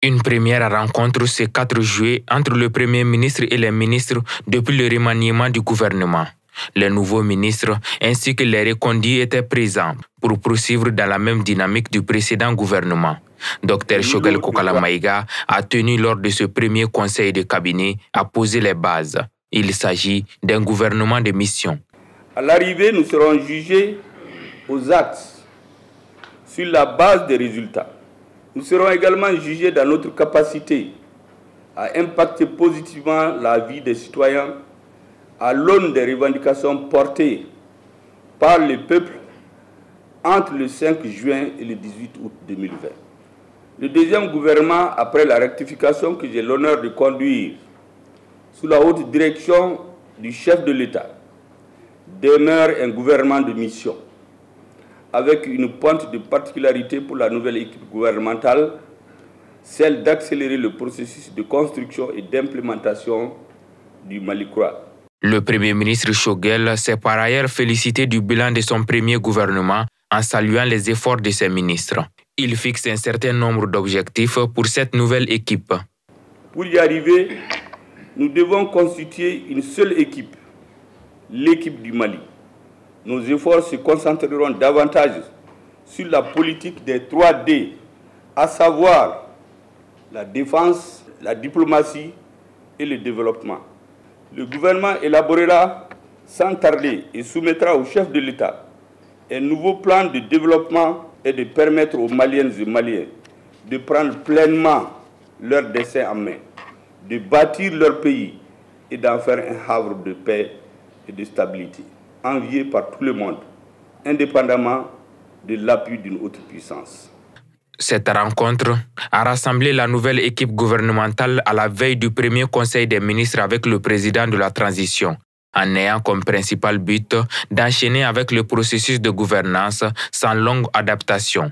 Une première rencontre ce 4 juillet entre le Premier ministre et les ministres depuis le remaniement du gouvernement. Les nouveaux ministres ainsi que les reconduits étaient présents pour poursuivre dans la même dynamique du précédent gouvernement. Dr Choguel Kokala Maïga a tenu lors de ce premier conseil de cabinet à poser les bases. Il s'agit d'un gouvernement de mission. À l'arrivée, nous serons jugés aux actes sur la base des résultats. Nous serons également jugés dans notre capacité à impacter positivement la vie des citoyens à l'aune des revendications portées par le peuple entre le 5 juin et le 18 août 2020. Le deuxième gouvernement, après la rectification que j'ai l'honneur de conduire sous la haute direction du chef de l'État, demeure un gouvernement de mission, avec une pointe de particularité pour la nouvelle équipe gouvernementale, celle d'accélérer le processus de construction et d'implémentation du Mali-Croix. Le Premier ministre Choguel s'est par ailleurs félicité du bilan de son premier gouvernement en saluant les efforts de ses ministres. Il fixe un certain nombre d'objectifs pour cette nouvelle équipe. Pour y arriver, nous devons constituer une seule équipe, l'équipe du Mali. Nos efforts se concentreront davantage sur la politique des 3D, à savoir la défense, la diplomatie et le développement. Le gouvernement élaborera sans tarder et soumettra au chef de l'État un nouveau plan de développement et de permettre aux Maliennes et Maliens de prendre pleinement leur destin en main, de bâtir leur pays et d'en faire un havre de paix et de stabilité, envié par tout le monde, indépendamment de l'appui d'une autre puissance. Cette rencontre a rassemblé la nouvelle équipe gouvernementale à la veille du premier conseil des ministres avec le président de la transition, en ayant comme principal but d'enchaîner avec le processus de gouvernance sans longue adaptation.